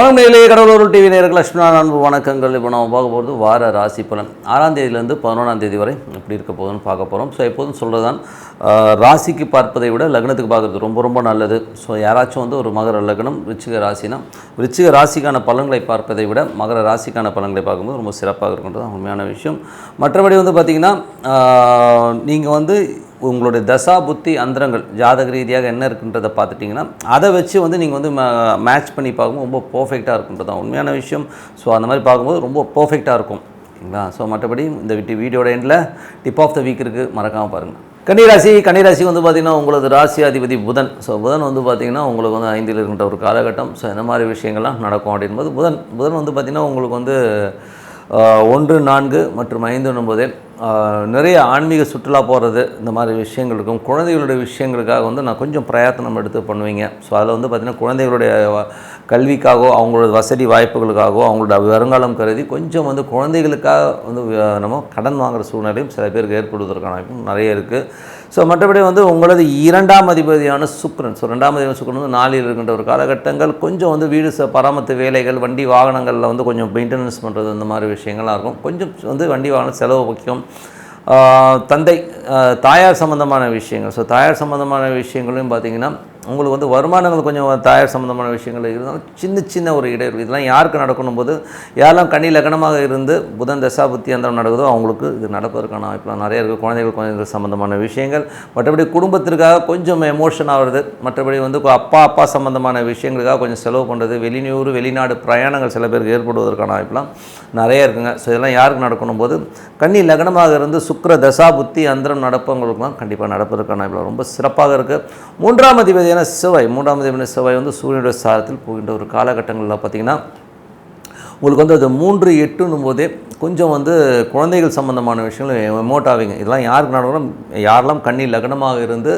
வணக்கம் நேயர்களே, கடவுளூர் டிவி நேயர்கள் லட்சுமணா அன்பு வணக்கங்கள். இப்போ நம்ம பார்க்க போகிறது வார ராசி பலன் 6ஆம் தேதியிலேருந்து 11ஆம் தேதி வரை எப்படி இருக்க போகுதுன்னு பார்க்க போகிறோம். ஸோ எப்போதும் சொல்கிறதான், ராசிக்கு பார்ப்பதை விட லக்னத்துக்கு பார்க்குறது ரொம்ப ரொம்ப நல்லது. ஸோ யாராச்சும் வந்து ஒரு மகர லக்னம் விருச்சிக ராசினா விருச்சிக ராசிக்கான பலன்களை பார்ப்பதை விட மகர ராசிக்கான பலன்களை பார்க்கும்போது ரொம்ப சிறப்பாக இருக்குன்றது உண்மையான விஷயம். மற்றபடி வந்து பார்த்திங்கன்னா, நீங்கள் வந்து உங்களுடைய தசா புத்தி அந்தரங்கள் ஜாதக ரீதியாக என்ன இருக்குன்றதை பார்த்துட்டிங்கன்னா அதை வச்சு வந்து நீங்கள் வந்து மேட்ச் பண்ணி பார்க்கும்போது ரொம்ப பர்ஃபெக்டாக இருக்குன்றது தான் உண்மையான விஷயம். ஸோ அந்த மாதிரி பார்க்கும்போது ரொம்ப பர்ஃபெக்டாக இருக்கும், ஓகேங்களா? ஸோ மற்றபடி இந்த வீடியோட எண்டில் டிப் ஆஃப் த வீக் இருக்குது, மறக்காமல் பாருங்கள். கன்னிராசி வந்து பார்த்திங்கன்னா உங்களது ராசி அதிபதி புதன். ஸோ புதன் வந்து பார்த்திங்கன்னா உங்களுக்கு வந்து 5ல் இருக்கின்ற ஒரு காலகட்டம். ஸோ இந்த மாதிரி விஷயங்கள்லாம் நடக்கும் அப்படின்போது புதன் வந்து பார்த்திங்கன்னா உங்களுக்கு வந்து 1, 4 மற்றும் 5, 9 நிறைய ஆன்மீக சுற்றுலா போகிறது, இந்த மாதிரி விஷயங்கள் இருக்கும். குழந்தைகளுடைய விஷயங்களுக்காக வந்து நான் கொஞ்சம் பிரயத்தனம் எடுத்து பண்ணுவீங்க. ஸோ அதில் வந்து பார்த்திங்கன்னா குழந்தைகளுடைய கல்விக்காகவோ அவங்களோட வசதி வாய்ப்புகளுக்காகவோ அவங்களோட வருங்காலம் கருதி கொஞ்சம் வந்து குழந்தைகளுக்காக வந்து நம்ம கடன் வாங்குகிற சூழ்நிலையும் சில பேருக்கு ஏற்படுவதற்கான வாய்ப்பும் நிறைய இருக்குது. ஸோ மற்றபடி வந்து உங்களது 2ஆம் அதிபதியான சுக்கிரன், ஸோ 2ஆம் அதிபதி சுக்கிரன் வந்து 4ல் இருக்கின்ற ஒரு காலகட்டங்கள் கொஞ்சம் வந்து வீடு பராமத்து வேலைகள், வண்டி வாகனங்களில் வந்து கொஞ்சம் மெயின்டெனன்ஸ் பண்ணுறது, இந்த மாதிரி விஷயங்கள்லாம் இருக்கும். கொஞ்சம் வந்து வண்டி வாகனம் செலவு முக்கியம். தாயார் சம்மந்தமான விஷயங்கள், ஸோ தாயார் சம்மந்தமான விஷயங்களையும் பார்த்திங்கன்னா உங்களுக்கு வந்து வருமானங்கள் கொஞ்சம் தாயார் சம்மந்தமான விஷயங்கள் இருந்தாலும் சின்ன ஒரு இடைவெளி. இதெல்லாம் யாருக்கு நடக்கணும் போது யாரெல்லாம் கன்னி லக்னமாக இருந்து புதன் தசா புத்தி அந்தரம் நடக்குதோ அவங்களுக்கு இது நடப்பதற்கான வாய்ப்புலாம் நிறைய இருக்குது. குழந்தைகள் சம்மந்தமான விஷயங்கள், மற்றபடி குடும்பத்திற்காக கொஞ்சம் எமோஷன் ஆகிறது, மற்றபடி வந்து அப்பா சம்மந்தமான விஷயங்களுக்காக கொஞ்சம் செலவு பண்ணுறது, வெளிநாடு பிரயாணங்கள் சில பேருக்கு ஏற்படுவதற்கான வாய்ப்புலாம் நிறைய இருக்குங்க. ஸோ இதெல்லாம் யாருக்கு நடக்கணும் போது கன்னி லக்னமாக இருந்து சுக்கிர தசா புத்தி அந்தரம் நடப்பவங்களுக்குலாம் கண்டிப்பாக நடப்பதற்கான வாய்ப்புலாம் ரொம்ப சிறப்பாக இருக்குது. 3ஆம் அதிபதியான செவ்வாய் வந்து சூரியனுடைய சாரத்தில் போகின்ற ஒரு காலகட்டங்களில் பார்த்திங்கன்னா உங்களுக்கு வந்து அது 3, 8ன்னும் போதே கொஞ்சம் வந்து குழந்தைகள் சம்மந்தமான விஷயங்கள் எமோட் ஆவீங்க. இதெல்லாம் யாருக்கு நடக்கணும், யாரெல்லாம் கன்னி லக்னமாக இருந்து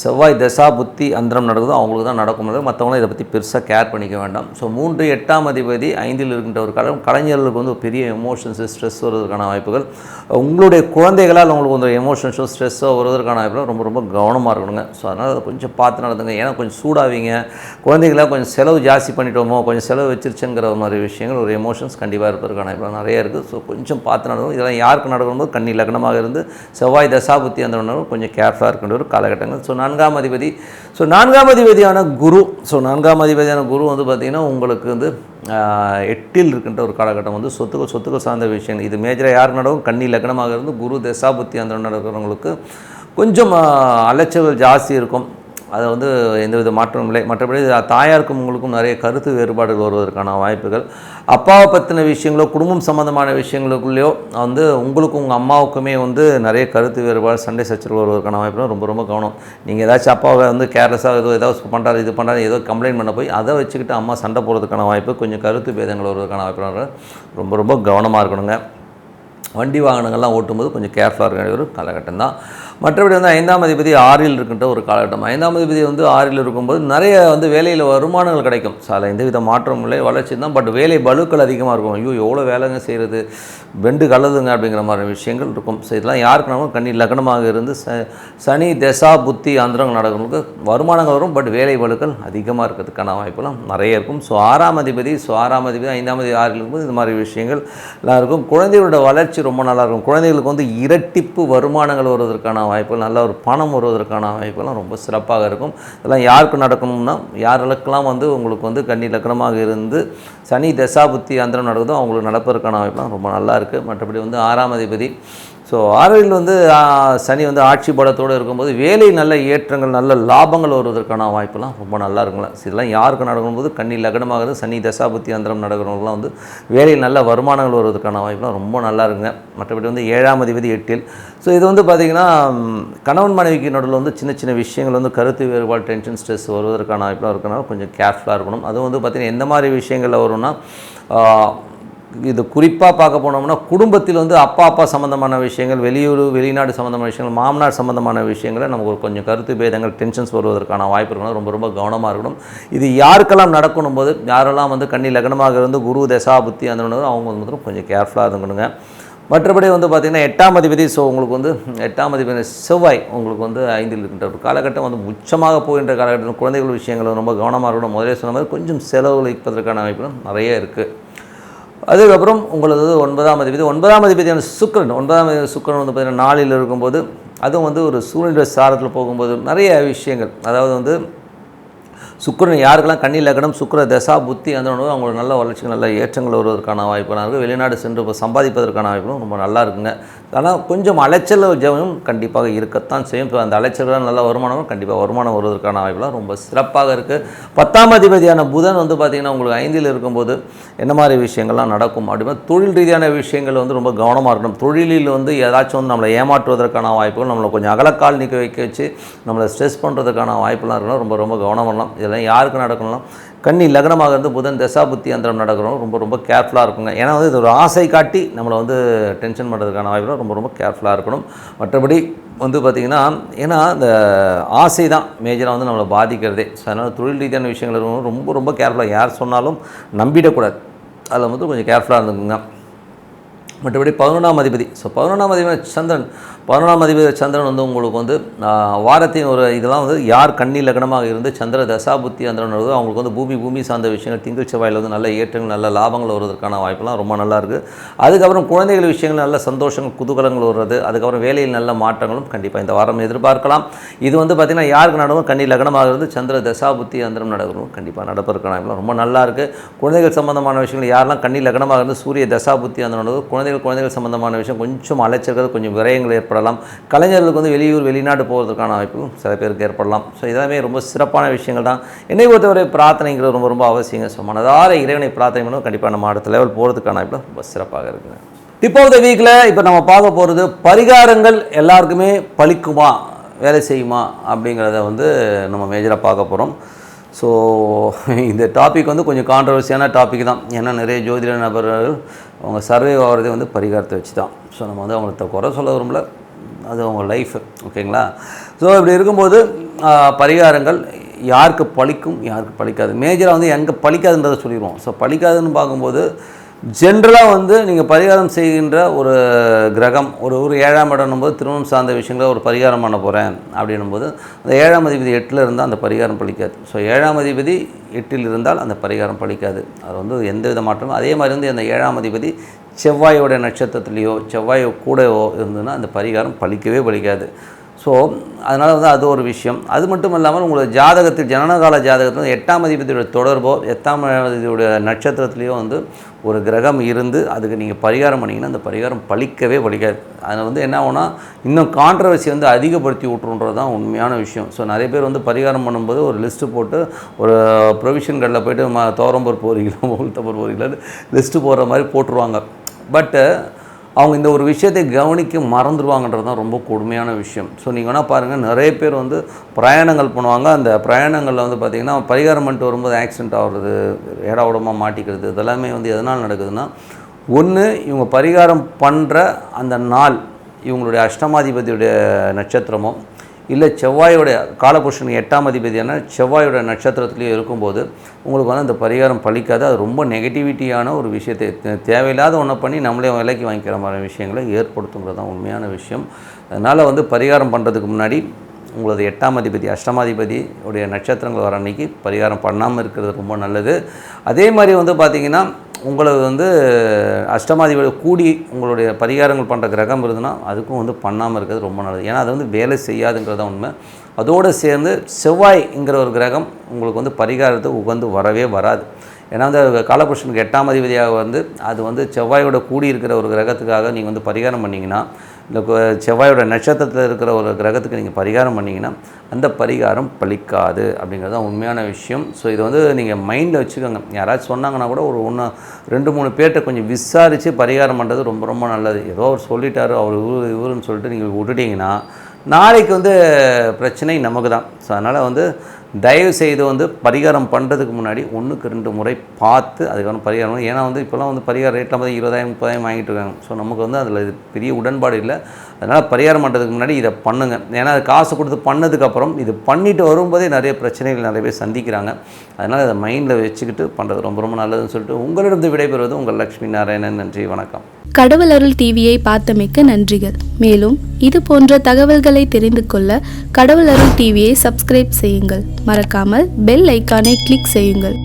செவ்வாய் தசா புத்தி அந்தரம் நடக்குதோ அவங்களுக்கு தான் நடக்கும். மற்றவங்களும் இதை பற்றி பெருசாக கேர் பண்ணிக்க வேண்டாம். ஸோ 3, 8ஆம் அதிபதி 5ல் இருக்கின்ற ஒரு கலைஞர்களுக்கு வந்து பெரிய எமோஷன்ஸு ஸ்ட்ரெஸ் வருவதற்கான வாய்ப்புகள், உங்களுடைய குழந்தைகளால் உங்களுக்கு வந்து எமோஷன்ஸோ ஸ்ட்ரெஸ்ஸோ வருவதற்கான வாய்ப்புகள் ரொம்ப கவனமாக இருக்கணுங்க. ஸோ அதனால் அதை கொஞ்சம் பார்த்து நடந்துங்க. ஏன்னா கொஞ்சம் சூடாவீங்க, குழந்தைகளாக கொஞ்சம் செலவு ஜாஸ்தி பண்ணிட்டோமோ, கொஞ்சம் செலவு வச்சிருச்சுங்கிற மாதிரி விஷயங்கள் ஒரு எமோஷன்ஸ் கண்டிப்பாக இருப்பதற்கான வாய்ப்புகள் நிறைய இருக்குது. ஸோ கொஞ்சம் பார்த்து நடக்கும். இதெல்லாம் யாருக்கு நடக்கும்போது கன்னி லக்னமாக இருந்து செவ்வாய் தசா புத்தி அந்த கொஞ்சம் கேர்ஃபுல்லாக இருக்கின்ற ஒரு காலகட்டங்கள். ஸோ 4ஆம் அதிபதியான குரு. ஸோ 4ஆம் அதிபதியான குரு வந்து பார்த்திங்கன்னா உங்களுக்கு வந்து 8ல் இருக்கின்ற ஒரு காலகட்டம் வந்து சொத்துக்கள் சார்ந்த விஷயங்கள். இது மேஜராக யாருக்கு நடக்கும், கன்னி லக்னமாக இருந்து குரு தசா புத்தி அந்த நடக்கிறவங்களுக்கு கொஞ்சம் அலைச்சல் ஜாஸ்தி இருக்கும். அதை வந்து எந்தவித மாற்றமும் இல்லை. மற்றபடி தாயாருக்கும் உங்களுக்கும் நிறைய கருத்து வேறுபாடுகள் வருவதற்கான வாய்ப்புகள், அப்பாவை பற்றின விஷயங்களோ குடும்பம் சம்மந்தமான விஷயங்களுக்குள்ளேயோ வந்து உங்களுக்கும் உங்கள் அம்மாவுக்குமே வந்து நிறைய கருத்து வேறுபாடு, சண்டை சச்சரவு வருவதற்கான வாய்ப்புகள் ரொம்ப கவனம். நீங்கள் ஏதாச்சும் அப்பாவை வந்து கேர்லெஸ்ஸாக ஏதாவது பண்ணுறாரு, இது பண்ணுறாரு, ஏதோ கம்ப்ளைண்ட் பண்ண போய் அதை வச்சுக்கிட்டு அம்மா சண்டை போடுறதுக்கான வாய்ப்பு, கொஞ்சம் கருத்து பேதங்கள் வருவதற்கான வாய்ப்பு ரொம்ப கவனமாக இருக்கணுங்க. வண்டி வாகனங்கள்லாம் ஓட்டும்போது கொஞ்சம் கேர்ஃபுல்லாக இருக்க ஒரு காலகட்டம் தான். மற்றபடி வந்து 5ஆம் அதிபதி 6ல் இருக்கின்ற ஒரு காலகட்டம். 5ஆம் அதிபதி வந்து 6ல் இருக்கும்போது நிறைய வந்து வேலையில் வருமானங்கள் கிடைக்கும். ஸோ அதில் எந்தவித மாற்றமும் இல்லை, வளர்ச்சி தான். பட் வேலை பலுக்கள் அதிகமாக இருக்கும். ஐயோ எவ்வளோ வேலைங்க செய்கிறது, பெண்டு கலதுங்க அப்படிங்கிற மாதிரி விஷயங்கள் இருக்கும். ஸோ இதெல்லாம் யாருக்குனாலும் கன்னி லக்னமாக இருந்து சனி தசா புத்தி அந்தரங்கள் நடக்கிறவங்களுக்கு வருமானங்கள் வரும், பட் வேலை பலுக்கள் அதிகமாக இருக்கிறதுக்கான வாய்ப்புலாம் நிறைய இருக்கும். ஸோ 6ஆம் அதிபதி 5ஆம் அதிபதி 6ல் இருக்கும்போது இந்த மாதிரி விஷயங்கள் எல்லாம் இருக்கும். குழந்தைகளோட வளர்ச்சி ரொம்ப நல்லாயிருக்கும். குழந்தைகளுக்கு வந்து இரட்டிப்பு வருமானங்கள் வருவதற்கான வாய்ப்புகள், நல்ல ஒரு பணம் வருவதற்கான வாய்ப்புலாம் ரொம்ப சிறப்பாக இருக்கும். இதெல்லாம் யாருக்கு நடக்கணும்னா யாருக்கெல்லாம் வந்து உங்களுக்கு வந்து கன்னி லக்னமாக இருந்து சனி தசா புத்தி அந்தரம் நடக்குதோ அவங்களுக்கு நடப்பதற்கான வாய்ப்புலாம் ரொம்ப நல்லா இருக்குது. மற்றபடி வந்து 6ஆம் அதிபதி, ஸோ 6ல் வந்து சனி வந்து ஆட்சி பலத்தோடு இருக்கும்போது வேலை நல்ல ஏற்றங்கள், நல்ல லாபங்கள் வருவதற்கான வாய்ப்புலாம் ரொம்ப நல்லா இருக்குங்களா. இதெல்லாம் யாருக்கு நடக்கும்போது கன்னி லக்னமாகிறது சனி தசாபுத்தி அந்தரம் நடக்கிறவங்களாம் வந்து வேலையில் நல்ல வருமானங்கள் வருவதற்கான வாய்ப்புலாம் ரொம்ப நல்லா இருக்குங்க. மற்றபடி வந்து 7ஆம் அதிபதி 8ல். ஸோ இது வந்து பார்த்திங்கன்னா கணவன் மனைவிக்கு நடுவில் வந்து சின்ன விஷயங்கள் வந்து கருத்து வேறுபாடு, டென்ஷன், ஸ்ட்ரெஸ் வருவதற்கான வாய்ப்புலாம் இருக்கனால கொஞ்சம் கேர்ஃபுல்லாக இருக்கணும். அதுவும் வந்து பார்த்திங்கன்னா எந்த மாதிரி விஷயங்களில் வரும்னா, இது குறிப்பாக பார்க்க போனோம்னா குடும்பத்தில் வந்து அப்பா சம்மந்தமான விஷயங்கள், வெளிநாடு சம்மந்தமான விஷயங்கள், மாமனார் சம்மந்தமான விஷயங்களை நமக்கு கொஞ்சம் கருத்து பேதங்கள், டென்ஷன்ஸ் வருவதற்கான வாய்ப்பு இருக்கணும். ரொம்ப கவனமாக இருக்கணும். இது யாருக்கெல்லாம் நடக்கணும் போது யாரெல்லாம் வந்து கன்னி லக்னமாக இருந்து குரு தசா புத்தி அந்த அவங்க வந்து கொஞ்சம் கேர்ஃபுல்லாக இருக்கணுங்க. மற்றபடி வந்து பார்த்திங்கன்னா 8ஆம் அதிபதி. ஸோ உங்களுக்கு வந்து 8ஆம் அதிபதி செவ்வாய் உங்களுக்கு வந்து 5இல் இருக்கின்ற ஒரு காலகட்டம் வந்து உச்சமாக போகின்ற காலகட்டத்தில் குழந்தைகள் விஷயங்கள் ரொம்ப கவனமாக இருக்கணும். முதலே சொன்ன மாதிரி கொஞ்சம் செலவழிப்பதற்கான வாய்ப்புகளும் நிறைய இருக்குது. அதுக்கப்புறம் உங்களது 9ஆம் அதிபதி. 9ஆம் அதிபதியான சுக்கிரன். 9ஆம் அதிபதி சுக்கிரன் வந்து பார்த்திங்கன்னா 4இல் இருக்கும்போது அதுவும் வந்து ஒரு சூரியனுடைய சாரத்தில் போகும்போது நிறைய விஷயங்கள், அதாவது வந்து சுக்கிரன் யாருக்கெல்லாம் கன்னி லக்னம், சுக்கிர தசா புத்தி அந்த அவங்களுக்கு நல்ல வளர்ச்சிகள் நல்ல ஏற்றங்கள் வருவதற்கான வாய்ப்புலாம் இருக்குது. வெளிநாடு சென்று இப்போ சம்பாதிப்பதற்கான வாய்ப்புகளும் ரொம்ப நல்லா இருக்குங்க. ஆனால் கொஞ்சம் அலைச்சல் ஜெபம் கண்டிப்பாக இருக்கத்தான் செய்யும். இப்போ அந்த அலைச்சல்கள் நல்ல வருமானமும் கண்டிப்பாக வருமானம் வருவதற்கான வாய்ப்புலாம் ரொம்ப சிறப்பாக இருக்குது. 10ஆம் அதிபதியான புதன் வந்து பார்த்திங்கன்னா உங்களுக்கு 5இல் இருக்கும்போது என்ன மாதிரி விஷயங்கள்லாம் நடக்கும் அப்படின்னா, தொழில் ரீதியான விஷயங்கள் வந்து ரொம்ப கவனமாக இருக்கணும். தொழிலில் வந்து ஏதாச்சும் வந்து நம்மளை ஏமாற்றுவதற்கான வாய்ப்புகள், நம்மளை கொஞ்சம் அகலக்கால் நிற்க வைக்க வச்சு நம்மளை ஸ்ட்ரெஸ் பண்ணுறதுக்கான வாய்ப்புலாம் இருக்கணும். ரொம்ப ரொம்ப கவனம் பண்ணலாம். இதெல்லாம் யாருக்கு நடக்கணும்னா கன்னி லக்னமாக இருந்து புதன் தசாபுத்தி அந்தரம் நடக்கிறோம் ரொம்ப ரொம்ப கேர்ஃபுல்லாக இருக்குங்க. ஏன்னா வந்து இது ஒரு ஆசை காட்டி நம்மளை வந்து டென்ஷன் பண்ணுறதுக்கான வாய்ப்புலாம் ரொம்ப ரொம்ப கேர்ஃபுல்லாக இருக்கணும். மற்றபடி வந்து பார்த்திங்கன்னா ஏன்னா இந்த ஆசை தான் மேஜராக வந்து நம்மளை பாதிக்கிறதே. ஸோ அதனால் தொழில் ரீதியான விஷயங்கள் ரொம்ப ரொம்ப கேர்ஃபுல்லாக, யார் சொன்னாலும் நம்பிடக்கூடாது. அதில் வந்து கொஞ்சம் கேர்ஃபுல்லாக இருந்துக்குங்க. மற்றபடி 11ஆம் அதிபதி. ஸோ 11ஆம் அதிபதி சந்திரன். 11ஆம் அதிபதி சந்திரன் வந்து உங்களுக்கு வந்து வாரத்தின் ஒரு இதெல்லாம் வந்து யார் கன்னி லக்னமாக இருந்து சந்திர தசாபுத்தி அந்தரன் வருது அவங்களுக்கு வந்து பூமி சார்ந்த விஷயங்கள் திங்கள் செவ்வாயில் வந்து நல்ல ஏற்றங்கள் நல்ல லாபங்கள் வருவதற்கான வாய்ப்பெல்லாம் ரொம்ப நல்லா இருக்குது. அதுக்கப்புறம் குழந்தைகள் விஷயங்கள் நல்ல சந்தோஷங்கள் குதூகலங்கள் வருது. அதுக்கப்புறம் வேலையில் நல்ல மாற்றங்களும் கண்டிப்பாக இந்த வாரம் எதிர்பார்க்கலாம். இது வந்து பார்த்திங்கன்னா யாருக்கு நடக்கும், கன்னி லக்னமாக இருந்து சந்திர தசாபுத்தி அந்தரம் நடக்கணும் கண்டிப்பாக நடப்பதற்கான வாய்ப்பெல்லாம் ரொம்ப நல்லா இருக்குது. குழந்தைகள் சம்பந்தமான விஷயங்கள் யாரெல்லாம் கன்னி லக்னமாக இருந்து சூரிய தசாபுத்தி அந்தரம் நடக்கும் குழந்தைகள் சம்பந்தமான விஷயம் கொஞ்சம் அலைச்சல்கள் கொஞ்சம் விரயங்கள் ஏற்படலாம். கலைஞர்களுக்கு வந்து வெளிநாடு போவதற்கான வாய்ப்பும் சில பேருக்கு ஏற்படலாம். ஸோ இதெல்லாமே ரொம்ப சிறப்பான விஷயங்கள் தான். என்னை பொறுத்தவரை பிரார்த்தனைங்கிறது ரொம்ப ரொம்ப அவசியங்க. ஸோ மனதார இறைவனை பிரார்த்தனை பண்ணணும் கண்டிப்பாக நம்ம அடுத்த லெவல் போகிறதுக்கான வாய்ப்பு ரொம்ப சிறப்பாக இருக்குங்க. டிப் ஆஃப் த வீக்கில் இப்போ நம்ம பார்க்க போகிறது பரிகாரங்கள் எல்லாருக்குமே பலிக்குமா, வேலை செய்யுமா அப்படிங்கிறத வந்து நம்ம மேஜராக பார்க்க போகிறோம். ஸோ இந்த டாபிக் வந்து கொஞ்சம் கான்ட்ரவர்சியான டாபிக் தான். ஏன்னா நிறைய ஜோதிட நபர்கள் அவங்க சர்வே ஆகிறதே வந்து பரிகாரத்தை வச்சு தான். ஸோ நம்ம வந்து அவங்களுக்கு குறை சொல்ல விரும்பல, அது அவங்க லைஃப். ஓகேங்களா? ஸோ இப்படி இருக்கும்போது பரிகாரங்கள் யாருக்கு பலிக்கும் யாருக்கு பலிக்காது, மேஜராக வந்து எங்கே பலிக்காதுன்றதை சொல்லிடுவோம். ஸோ பலிக்காதுன்னு பார்க்கும்போது ஜென்ரலாக வந்து நீங்கள் பரிகாரம் செய்கின்ற ஒரு கிரகம் ஒரு 7ஆம் இடம்னும்போது திருமணம் சார்ந்த விஷயங்களை ஒரு பரிகாரம் பண்ண போகிறேன் அப்படின்னும்போது அந்த 7ஆம் அதிபதி 8இல் இருந்தால் அந்த பரிகாரம் பலிக்காது. ஸோ 7ஆம் அதிபதி 8இல் இருந்தால் அந்த பரிகாரம் பலிக்காது. அது வந்து எந்த வித மாற்றமும். அதே மாதிரி வந்து அந்த 7ஆம் அதிபதி செவ்வாயோட நட்சத்திரத்துலேயோ செவ்வாயோ கூடவோ இருந்ததுன்னா அந்த பரிகாரம் பலிக்கவே பலிக்காது. ஸோ அதனால் வந்து அது ஒரு விஷயம். அது மட்டும் இல்லாமல் உங்களோட ஜாதகத்தில் ஜனனகால ஜாதகத்தில் 8ஆம் அதிபதியோட தொடர்போ 8ஆம் அதிபதியோட நட்சத்திரத்துலேயோ வந்து ஒரு கிரகம் இருந்து அதுக்கு நீங்கள் பரிகாரம் பண்ணிங்கன்னா அந்த பரிகாரம் பலிக்கவே பலிக்காது. அதில் வந்து என்ன ஆகும்னா இன்னும் கான்ட்ரவர்சி வந்து அதிகப்படுத்தி விட்ருன்றது தான் உண்மையான விஷயம். ஸோ நிறைய பேர் வந்து பரிகாரம் பண்ணும்போது ஒரு லிஸ்ட்டு போட்டு ஒரு ப்ரொவிஷன் கடையில் போய்ட்டு தோரம்பருப்பு 1 கிலோ உளுத்தம்பருப்பு 1 கிலோ லிஸ்ட்டு போடுற மாதிரி போட்டுருவாங்க. பட்டு அவங்க இந்த ஒரு விஷயத்தை கவனிக்க மறந்துடுவாங்கன்றது தான் ரொம்ப கொடுமையான விஷயம். ஸோ நீங்கள் வேணால் பாருங்கள், நிறைய பேர் வந்து பிரயாணங்கள் பண்ணுவாங்க. அந்த பிரயாணங்களில் வந்து பார்த்திங்கன்னா பரிகாரம் பண்ணிட்டு வரும்போது ஆக்சிடென்ட் ஆகிறது, ஏடாவிடமாக மாட்டிக்கிறது, இதெல்லாமே வந்து எதனால் நடக்குதுன்னா, ஒன்று இவங்க பரிகாரம் பண்ணுற அந்த நாள் இவங்களுடைய அஷ்டமாதிபதியுடைய நட்சத்திரமோ இல்லை செவ்வாயோடைய காலபுருஷனுக்கு 8ஆம் அதிபதியான செவ்வாயோட நட்சத்திரத்துலேயும் இருக்கும்போது உங்களுக்கு வந்து அந்த பரிகாரம் பலிக்காது. அது ரொம்ப நெகட்டிவிட்டியான ஒரு விஷயத்தை தேவையில்லாத ஒன்றை பண்ணி நம்மளே விலைக்கு வாங்கிக்கிற மாதிரி விஷயங்களை ஏற்படுத்துங்கிறது தான் உண்மையான விஷயம். அதனால் வந்து பரிகாரம் பண்ணுறதுக்கு முன்னாடி உங்களது 8ஆம் அதிபதி அஷ்டமாதிபதி உடைய நட்சத்திரங்கள் வர அன்றைக்கி பரிகாரம் பண்ணாமல் இருக்கிறது ரொம்ப நல்லது. அதே மாதிரி வந்து பார்த்திங்கன்னா உங்களுக்கு வந்து அஷ்டமாதிபதி கூடி உங்களுடைய பரிகாரங்கள் பண்ணுற கிரகம் இருந்ததுன்னா அதுக்கும் வந்து பண்ணாமல் இருக்கிறது ரொம்ப நல்லது. ஏன்னா அது வந்து வேலை செய்யாதுங்கிறத உண்மை. அதோடு சேர்ந்து செவ்வாய்ங்கிற ஒரு கிரகம் உங்களுக்கு வந்து பரிகாரத்துக்கு உகந்து வரவே வராது. ஏன்னா அந்த காலபுருஷனுக்கு 8ஆம் அதிபதியாக வந்து அது வந்து செவ்வாயோட கூடி இருக்கிற ஒரு கிரகத்துக்காக நீங்கள் வந்து பரிகாரம் பண்ணிங்கன்னா, இந்த செவ்வாயோட நட்சத்திரத்தில் இருக்கிற ஒரு கிரகத்துக்கு நீங்கள் பரிகாரம் பண்ணிங்கன்னா அந்த பரிகாரம் பலிக்காது அப்படிங்கிறது தான் உண்மையான விஷயம். ஸோ இதை வந்து நீங்கள் மைண்டில் வச்சுக்கோங்க. யாராச்சும் சொன்னாங்கன்னா கூட ஒரு 2-3 பேர்கிட்ட கொஞ்சம் விசாரித்து பரிகாரம் பண்ணுறது ரொம்ப ரொம்ப நல்லது. ஏதோ அவர் சொல்லிட்டாரு அவர் இவருன்னு சொல்லிட்டு நீங்கள் விட்டுட்டிங்கன்னா நாளைக்கு வந்து பிரச்சனை நமக்கு தான். ஸோ அதனால் வந்து தயவு செய்து வந்து பரிகாரம் பண்ணுறதுக்கு முன்னாடி 1க்கு 2 முறை பார்த்து அதுக்கான பரிகாரம். ஏன்னா வந்து இப்போலாம் வந்து பரிகார ரேட்டில் வந்து 20,000-30,000 வாங்கிட்டு இருக்காங்க. ஸோ நமக்கு வந்து அதில் பெரிய உடன்பாடு இல்லை. அதனால் பரிகாரம் பண்ணுறதுக்கு முன்னாடி இதை பண்ணுங்கள். ஏன்னா அது காசு கொடுத்து பண்ணதுக்கப்புறம் இது பண்ணிவிட்டு வரும்போதே நிறைய பிரச்சனைகள் நிறைய பேர் சந்திக்கிறாங்க. அதனால் அதை மைண்டில் வச்சுக்கிட்டு பண்ணுறது ரொம்ப ரொம்ப நல்லதுன்னு சொல்லிட்டு உங்களிடம் விடைபெறுவது உங்கள் லக்ஷ்மி நாராயணன். நன்றி, வணக்கம். கடவுள் அருள் டிவியை பார்த்தமைக்கு நன்றிகள். மேலும் இது போன்ற தகவல்களை தெரிந்து கொள்ள கடவுள் அருள் டிவியை சப்ஸ்கிரைப் செய்யுங்கள். மறக்காமல் பெல் ஐக்கானை கிளிக் செய்யுங்கள்.